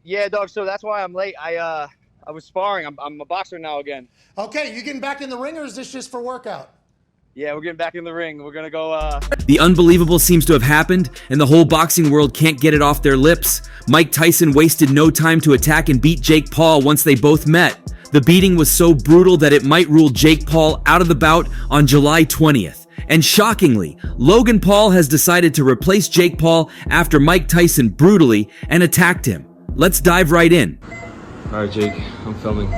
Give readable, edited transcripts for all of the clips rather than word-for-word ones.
Yeah, dog. So that's why I'm late. I was sparring. I'm a boxer now again. Okay, you getting back in the ring, or is this just for workout? Yeah, we're getting back in the ring. We're gonna go. The unbelievable seems to have happened, and the whole boxing world can't get it off their lips. Mike Tyson wasted no time to attack and beat Jake Paul once they both met. The beating was so brutal that it might rule Jake Paul out of the bout on July 20th. And shockingly, Logan Paul has decided to replace Jake Paul after Mike Tyson brutally and attacked him. Let's dive right in. Alright, Jake, I'm filming.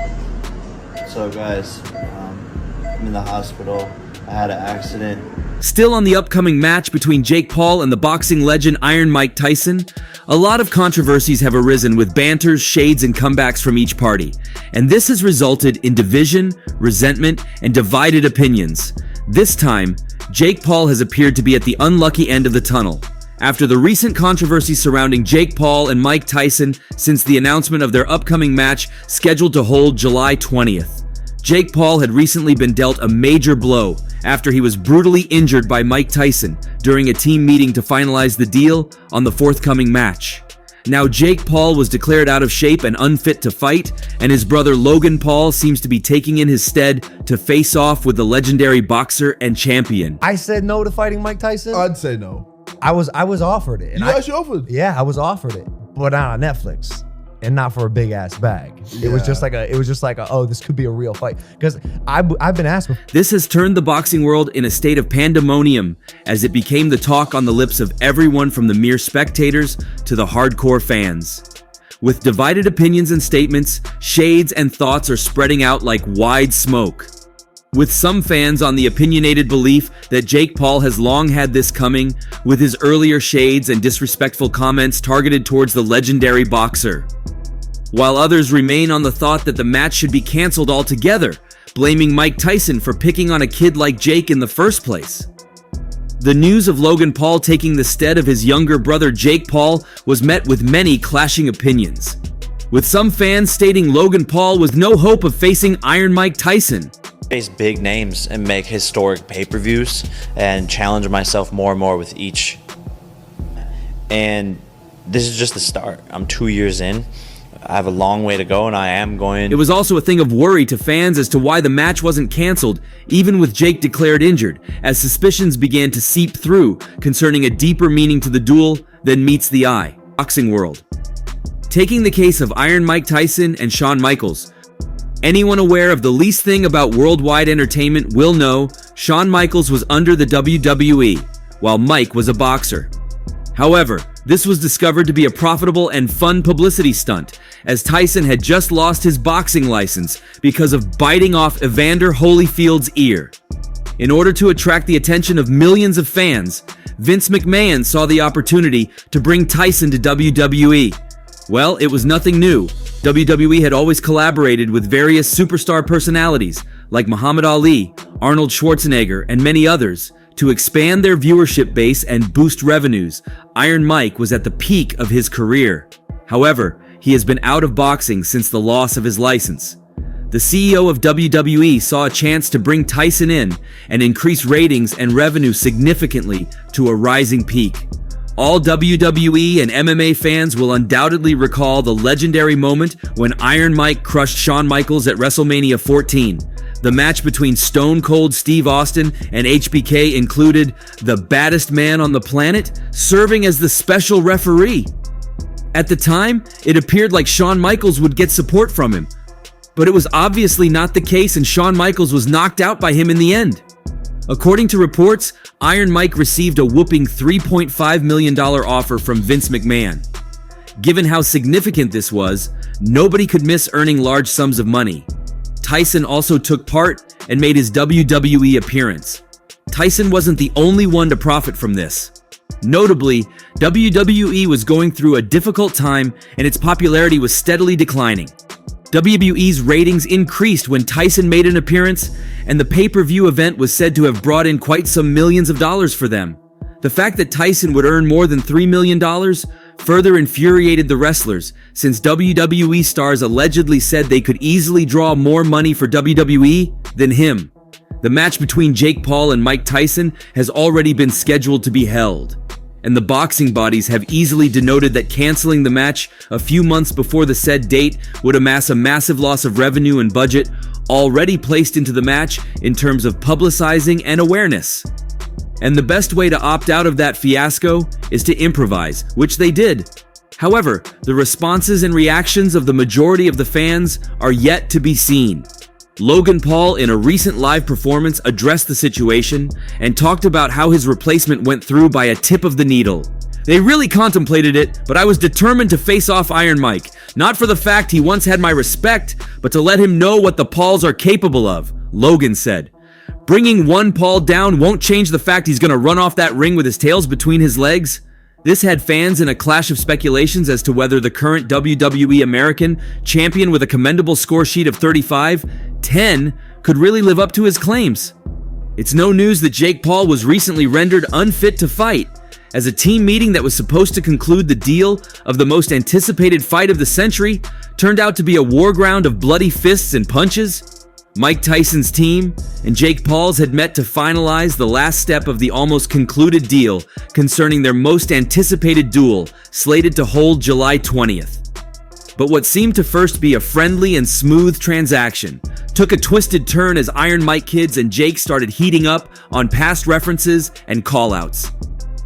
So guys, I'm in the hospital. I had an accident. Still on the upcoming match between Jake Paul and the boxing legend Iron Mike Tyson, a lot of controversies have arisen with banters, shades, and comebacks from each party. And this has resulted in division, resentment, and divided opinions. This time, Jake Paul has appeared to be at the unlucky end of the tunnel. After the recent controversy surrounding Jake Paul and Mike Tyson since the announcement of their upcoming match scheduled to hold July 20th. Jake Paul had recently been dealt a major blow after he was brutally injured by Mike Tyson during a team meeting to finalize the deal on the forthcoming match. Now Jake Paul was declared out of shape and unfit to fight, and his brother Logan Paul seems to be taking in his stead to face off with the legendary boxer and champion. I said no to fighting Mike Tyson. I'd say no. I was offered it. And You actually offered? Yeah, I was offered it, but not on Netflix. And not for a big ass bag. It was just like a oh, this could be a real fight. Because I've been asked before. This has turned the boxing world in a state of pandemonium as it became the talk on the lips of everyone from the mere spectators to the hardcore fans. With divided opinions and statements, shades and thoughts are spreading out like wide smoke. With some fans on the opinionated belief that Jake Paul has long had this coming, with his earlier shades and disrespectful comments targeted towards the legendary boxer. While others remain on the thought that the match should be canceled altogether, blaming Mike Tyson for picking on a kid like Jake in the first place. The news of Logan Paul taking the stead of his younger brother Jake Paul was met with many clashing opinions, with some fans stating Logan Paul was no hope of facing Iron Mike Tyson. Face big names and make historic pay-per-views and challenge myself more and more with each. And this is just the start. I'm 2 years in. I have a long way to go, and I am going. It was also a thing of worry to fans as to why the match wasn't canceled, even with Jake declared injured, as suspicions began to seep through concerning a deeper meaning to the duel than meets the eye. Boxing world. Taking the case of Iron Mike Tyson and Shawn Michaels, anyone aware of the least thing about worldwide entertainment will know Shawn Michaels was under the WWE, while Mike was a boxer. However, this was discovered to be a profitable and fun publicity stunt, as Tyson had just lost his boxing license because of biting off Evander Holyfield's ear. In order to attract the attention of millions of fans, Vince McMahon saw the opportunity to bring Tyson to WWE. Well, it was nothing new. WWE had always collaborated with various superstar personalities like Muhammad Ali, Arnold Schwarzenegger, and many others to expand their viewership base and boost revenues. Iron Mike was at the peak of his career. However, he has been out of boxing since the loss of his license. The CEO of WWE saw a chance to bring Tyson in and increase ratings and revenue significantly to a rising peak. All WWE and MMA fans will undoubtedly recall the legendary moment when Iron Mike crushed Shawn Michaels at WrestleMania 14. The match between Stone Cold Steve Austin and HBK included the baddest man on the planet serving as the special referee. At the time, it appeared like Shawn Michaels would get support from him, but it was obviously not the case, and Shawn Michaels was knocked out by him in the end. According to reports, Iron Mike received a whooping $3.5 million offer from Vince McMahon. Given how significant this was, nobody could miss earning large sums of money. Tyson also took part and made his WWE appearance. Tyson wasn't the only one to profit from this. Notably, WWE was going through a difficult time and its popularity was steadily declining. WWE's ratings increased when Tyson made an appearance, and the pay-per-view event was said to have brought in quite some millions of dollars for them. The fact that Tyson would earn more than $3 million further infuriated the wrestlers, since WWE stars allegedly said they could easily draw more money for WWE than him. The match between Jake Paul and Mike Tyson has already been scheduled to be held. and the boxing bodies have easily denoted that canceling the match a few months before the said date would amass a massive loss of revenue and budget already placed into the match in terms of publicizing and awareness. And the best way to opt out of that fiasco is to improvise, which they did. However, the responses and reactions of the majority of the fans are yet to be seen. Logan Paul, in a recent live performance, addressed the situation and talked about how his replacement went through by a tip of the needle. They really contemplated it, but I was determined to face off Iron Mike, not for the fact he once had my respect, but to let him know what the Pauls are capable of, Logan said. Bringing one Paul down won't change the fact he's gonna run off that ring with his tails between his legs. This had fans in a clash of speculations as to whether the current WWE American champion with a commendable score sheet of 35-10 could really live up to his claims. It's no news that Jake Paul was recently rendered unfit to fight, as a team meeting that was supposed to conclude the deal of the most anticipated fight of the century turned out to be a war ground of bloody fists and punches. Mike Tyson's team and Jake Paul's had met to finalize the last step of the almost concluded deal concerning their most anticipated duel, slated to hold July 20th. But what seemed to first be a friendly and smooth transaction took a twisted turn as Iron Mike Kids and Jake started heating up on past references and call-outs.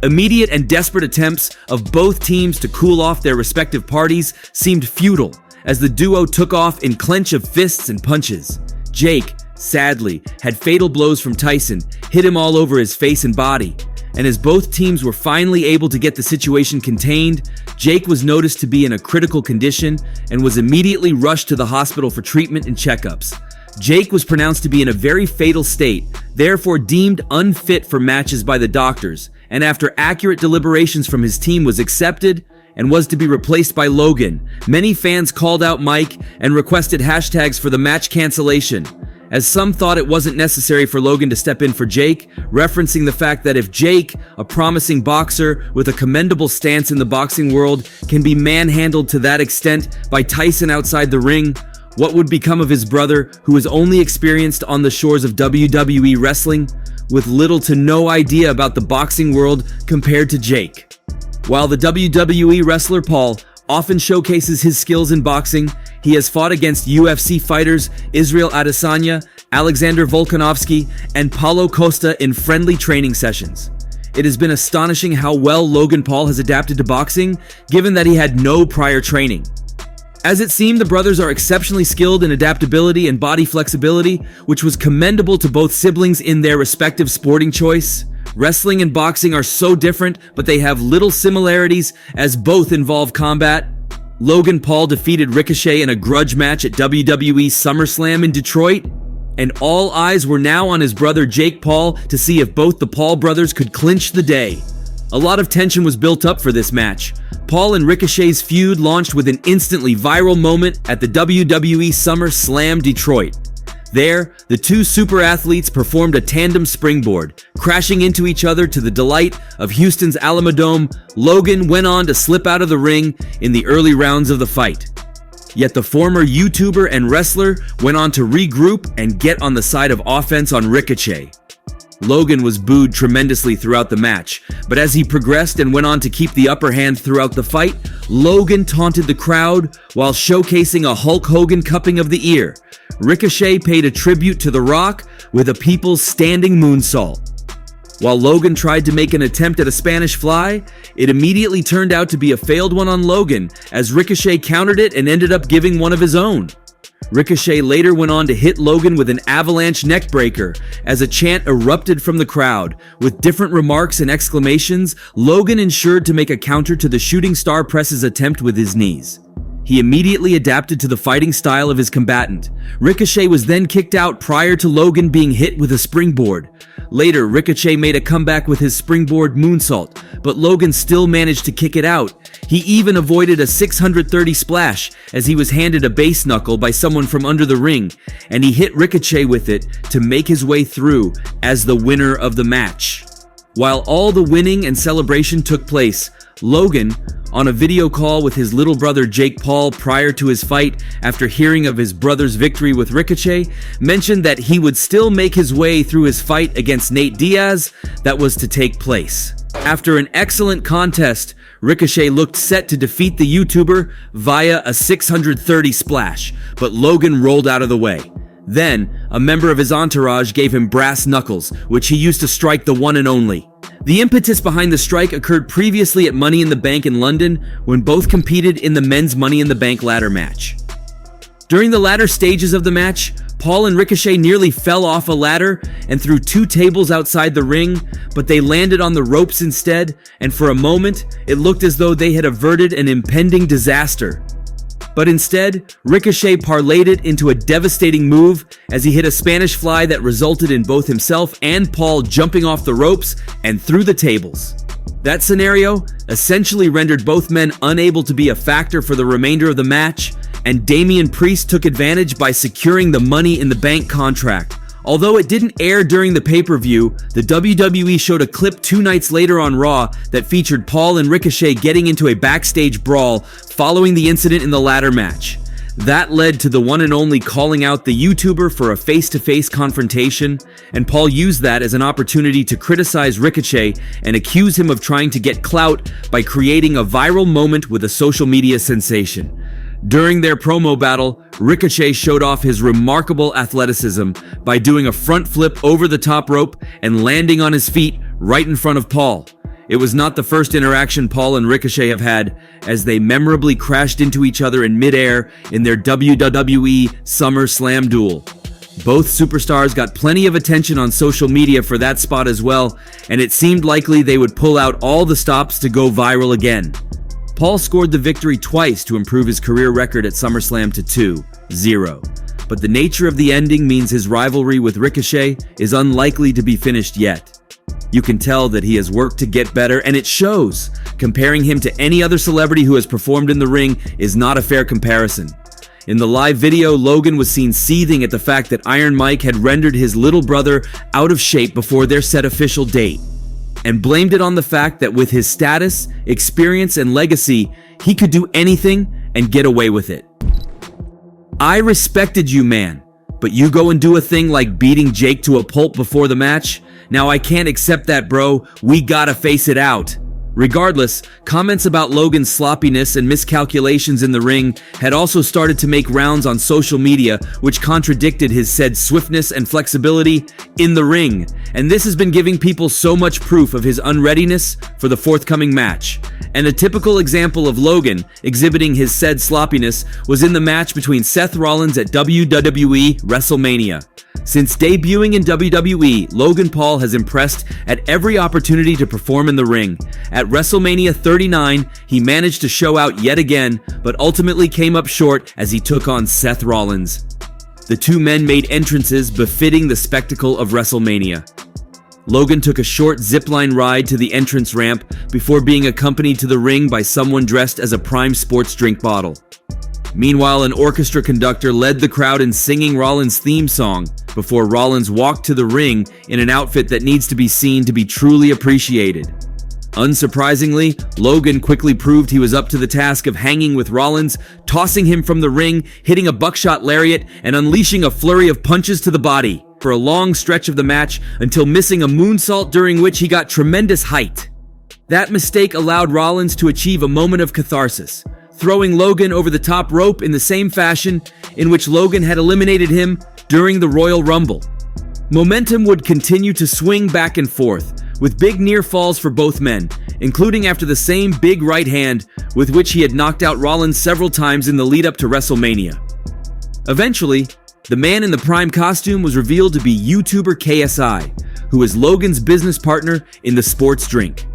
Immediate and desperate attempts of both teams to cool off their respective parties seemed futile as the duo took off in clench of fists and punches. Jake, sadly, had fatal blows from Tyson, hit him all over his face and body. And as both teams were finally able to get the situation contained, Jake was noticed to be in a critical condition and was immediately rushed to the hospital for treatment and checkups. Jake was pronounced to be in a very fatal state, therefore deemed unfit for matches by the doctors, and after accurate deliberations from his team was accepted and was to be replaced by Logan. Many fans called out Mike and requested hashtags for the match cancellation, as some thought it wasn't necessary for Logan to step in for Jake, referencing the fact that if Jake, a promising boxer with a commendable stance in the boxing world, can be manhandled to that extent by Tyson outside the ring, what would become of his brother, who is only experienced on the shores of WWE wrestling, with little to no idea about the boxing world compared to Jake? While the WWE wrestler Paul often showcases his skills in boxing, he has fought against UFC fighters Israel Adesanya, Alexander Volkanovski, and Paulo Costa in friendly training sessions. It has been astonishing how well Logan Paul has adapted to boxing, given that he had no prior training. As it seemed, the brothers are exceptionally skilled in adaptability and body flexibility, which was commendable to both siblings in their respective sporting choice. Wrestling and boxing are so different, but they have little similarities as both involve combat. Logan Paul defeated Ricochet in a grudge match at WWE SummerSlam in Detroit, and all eyes were now on his brother Jake Paul to see if both the Paul brothers could clinch the day. A lot of tension was built up for this match. Paul and Ricochet's feud launched with an instantly viral moment at the WWE SummerSlam Detroit. There, the two super athletes performed a tandem springboard, crashing into each other to the delight of Houston's Alamodome. Logan went on to slip out of the ring in the early rounds of the fight. Yet the former YouTuber and wrestler went on to regroup and get on the side of offense on Ricochet. Logan was booed tremendously throughout the match, but as he progressed and went on to keep the upper hand throughout the fight, Logan taunted the crowd while showcasing a Hulk Hogan cupping of the ear. Ricochet paid a tribute to The Rock with a people's standing moonsault. While Logan tried to make an attempt at a Spanish fly, it immediately turned out to be a failed one on Logan, as Ricochet countered it and ended up giving one of his own. Ricochet later went on to hit Logan with an avalanche neckbreaker as a chant erupted from the crowd. With different remarks and exclamations, Logan ensured to make a counter to the shooting star press's attempt with his knees. He immediately adapted to the fighting style of his combatant. Ricochet was then kicked out prior to Logan being hit with a springboard. Later, Ricochet made a comeback with his springboard moonsault, but Logan still managed to kick it out. He even avoided a 630 splash as he was handed a base knuckle by someone from under the ring, and he hit Ricochet with it to make his way through as the winner of the match. While all the winning and celebration took place, Logan, on a video call with his little brother Jake Paul prior to his fight after hearing of his brother's victory with Ricochet, mentioned that he would still make his way through his fight against Nate Diaz that was to take place. After an excellent contest, Ricochet looked set to defeat the YouTuber via a 630 splash, but Logan rolled out of the way. Then, a member of his entourage gave him brass knuckles, which he used to strike the one and only. The impetus behind the strike occurred previously at Money in the Bank in London when both competed in the men's Money in the Bank ladder match. During the latter stages of the match, Paul and Ricochet nearly fell off a ladder and threw 2 tables outside the ring, but they landed on the ropes instead, and for a moment, it looked as though they had averted an impending disaster. But instead, Ricochet parlayed it into a devastating move as he hit a Spanish fly that resulted in both himself and Paul jumping off the ropes and through the tables. That scenario essentially rendered both men unable to be a factor for the remainder of the match, and Damian Priest took advantage by securing the Money in the Bank contract. Although it didn't air during the pay-per-view, the WWE showed a clip 2 nights later on Raw that featured Paul and Ricochet getting into a backstage brawl following the incident in the ladder match. That led to the one and only calling out the YouTuber for a face-to-face confrontation, and Paul used that as an opportunity to criticize Ricochet and accuse him of trying to get clout by creating a viral moment with a social media sensation. During their promo battle, Ricochet showed off his remarkable athleticism by doing a front flip over the top rope and landing on his feet right in front of Paul. It was not the first interaction Paul and Ricochet have had, as they memorably crashed into each other in midair in their WWE SummerSlam duel. Both superstars got plenty of attention on social media for that spot as well, and it seemed likely they would pull out all the stops to go viral again. Paul scored the victory twice to improve his career record at SummerSlam to 2-0. But the nature of the ending means his rivalry with Ricochet is unlikely to be finished yet. You can tell that he has worked to get better, and it shows. Comparing him to any other celebrity who has performed in the ring is not a fair comparison. In the live video, Logan was seen seething at the fact that Iron Mike had rendered his little brother out of shape before their set official date, and blamed it on the fact that with his status, experience, and legacy, he could do anything and get away with it. I respected you, man, but you go and do a thing like beating Jake to a pulp before the match? Now I can't accept that, bro. We gotta face it out. Regardless, comments about Logan's sloppiness and miscalculations in the ring had also started to make rounds on social media, which contradicted his said swiftness and flexibility in the ring, and this has been giving people so much proof of his unreadiness for the forthcoming match. And a typical example of Logan exhibiting his said sloppiness was in the match between Seth Rollins at WWE WrestleMania. Since debuting in WWE, Logan Paul has impressed at every opportunity to perform in the ring. At WrestleMania 39, he managed to show out yet again, but ultimately came up short as he took on Seth Rollins. The two men made entrances befitting the spectacle of WrestleMania. Logan took a short zipline ride to the entrance ramp before being accompanied to the ring by someone dressed as a Prime sports drink bottle. Meanwhile, an orchestra conductor led the crowd in singing Rollins' theme song before Rollins walked to the ring in an outfit that needs to be seen to be truly appreciated. Unsurprisingly, Logan quickly proved he was up to the task of hanging with Rollins, tossing him from the ring, hitting a buckshot lariat, and unleashing a flurry of punches to the body for a long stretch of the match until missing a moonsault during which he got tremendous height. That mistake allowed Rollins to achieve a moment of catharsis, throwing Logan over the top rope in the same fashion in which Logan had eliminated him during the Royal Rumble. Momentum would continue to swing back and forth, with big near falls for both men, including after the same big right hand with which he had knocked out Rollins several times in the lead up to WrestleMania. Eventually, the man in the Prime costume was revealed to be YouTuber KSI, who is Logan's business partner in the sports drink.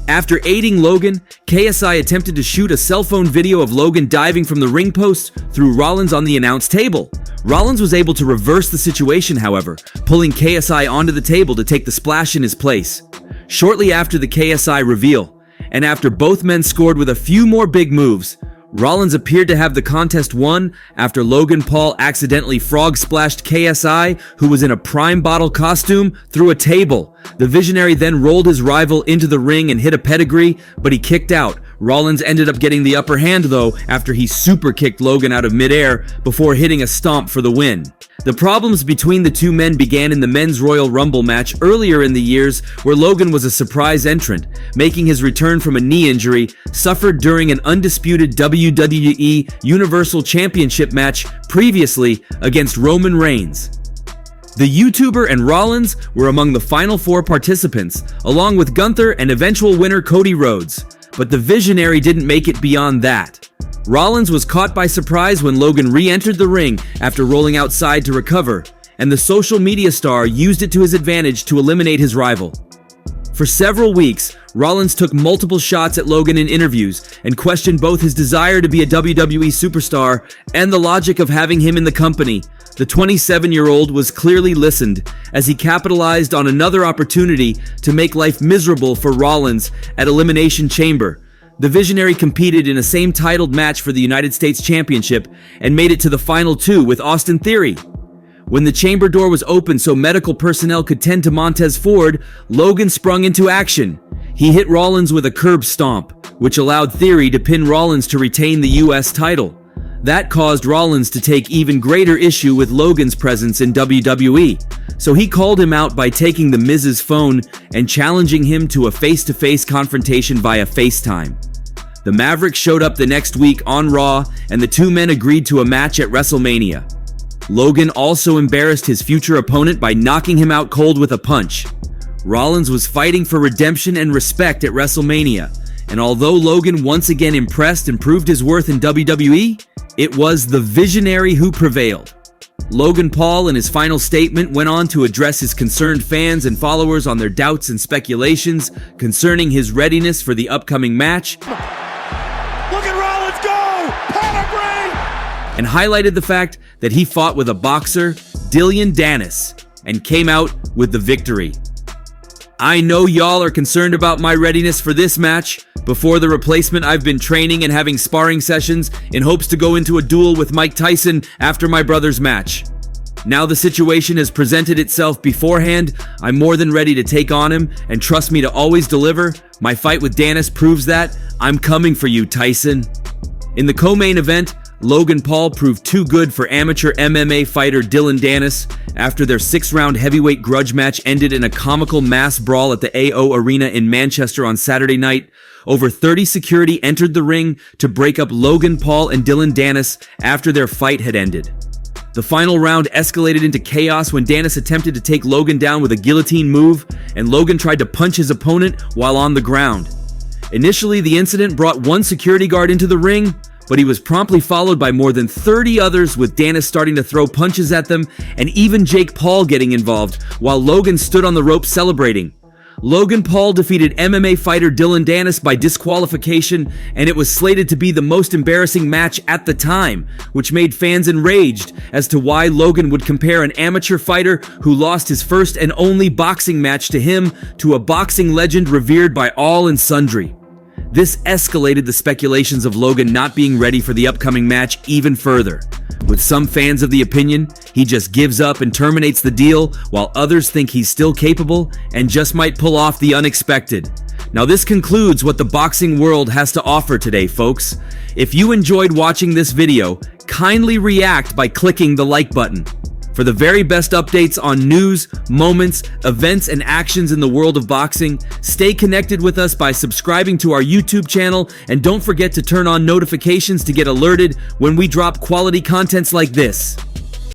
After aiding Logan, KSI attempted to shoot a cell phone video of Logan diving from the ring post through Rollins on the announce table. Rollins was able to reverse the situation, however, pulling KSI onto the table to take the splash in his place. Shortly after the KSI reveal, and after both men scored with a few more big moves, Rollins appeared to have the contest won after Logan Paul accidentally frog splashed KSI, who was in a Prime bottle costume, through a table. The Visionary then rolled his rival into the ring and hit a pedigree, but he kicked out, Rollins ended up getting the upper hand though after he super kicked Logan out of midair before hitting a stomp for the win. The problems between the two men began in the Men's Royal Rumble match earlier in the years, where Logan was a surprise entrant, making his return from a knee injury suffered during an undisputed WWE Universal Championship match previously against Roman Reigns. The YouTuber and Rollins were among the final 4 participants, along with Gunther and eventual winner Cody Rhodes, but the Visionary didn't make it beyond that. Rollins was caught by surprise when Logan re-entered the ring after rolling outside to recover, and the social media star used it to his advantage to eliminate his rival. For several weeks, Rollins took multiple shots at Logan in interviews and questioned both his desire to be a WWE superstar and the logic of having him in the company. The 27-year-old was clearly listened as he capitalized on another opportunity to make life miserable for Rollins at Elimination Chamber. The Visionary competed in a same titled match for the United States Championship and made it to the final 2 with Austin Theory. When the chamber door was open so medical personnel could tend to Montez Ford, Logan sprung into action. He hit Rollins with a curb stomp, which allowed Theory to pin Rollins to retain the US title. That caused Rollins to take even greater issue with Logan's presence in WWE, so he called him out by taking the Miz's phone and challenging him to a face-to-face confrontation via FaceTime. The Maverick showed up the next week on Raw, and the two men agreed to a match at WrestleMania. Logan also embarrassed his future opponent by knocking him out cold with a punch. Rollins was fighting for redemption and respect at WrestleMania, and although Logan once again impressed and proved his worth in WWE, it was the Visionary who prevailed. Logan Paul, in his final statement, went on to address his concerned fans and followers on their doubts and speculations concerning his readiness for the upcoming match. Look at Rollins go! Pedigree! And highlighted the fact that he fought with a boxer, Dillon Danis, and came out with the victory. I know y'all are concerned about my readiness for this match. Before the replacement, I've been training and having sparring sessions in hopes to go into a duel with Mike Tyson after my brother's match. Now the situation has presented itself beforehand, I'm more than ready to take on him, and trust me to always deliver. My fight with Danis proves that. I'm coming for you, Tyson. In the co-main event, Logan Paul proved too good for amateur MMA fighter Dillon Danis after their 6-round heavyweight grudge match ended in a comical mass brawl at the AO Arena in Manchester on Saturday night. Over 30 security entered the ring to break up Logan Paul and Dillon Danis after their fight had ended. The final round escalated into chaos when Danis attempted to take Logan down with a guillotine move, and Logan tried to punch his opponent while on the ground. Initially, the incident brought one security guard into the ring, but he was promptly followed by more than 30 others, with Danis starting to throw punches at them and even Jake Paul getting involved while Logan stood on the rope celebrating. Logan Paul defeated MMA fighter Dillon Danis by disqualification, and it was slated to be the most embarrassing match at the time, which made fans enraged as to why Logan would compare an amateur fighter who lost his first and only boxing match to him to a boxing legend revered by all and sundry. This escalated the speculations of Logan not being ready for the upcoming match even further, with some fans of the opinion he just gives up and terminates the deal, while others think he's still capable and just might pull off the unexpected. Now this concludes what the boxing world has to offer today, folks. If you enjoyed watching this video, kindly react by clicking the like button. For the very best updates on news, moments, events, and actions in the world of boxing, stay connected with us by subscribing to our YouTube channel, and don't forget to turn on notifications to get alerted when we drop quality contents like this.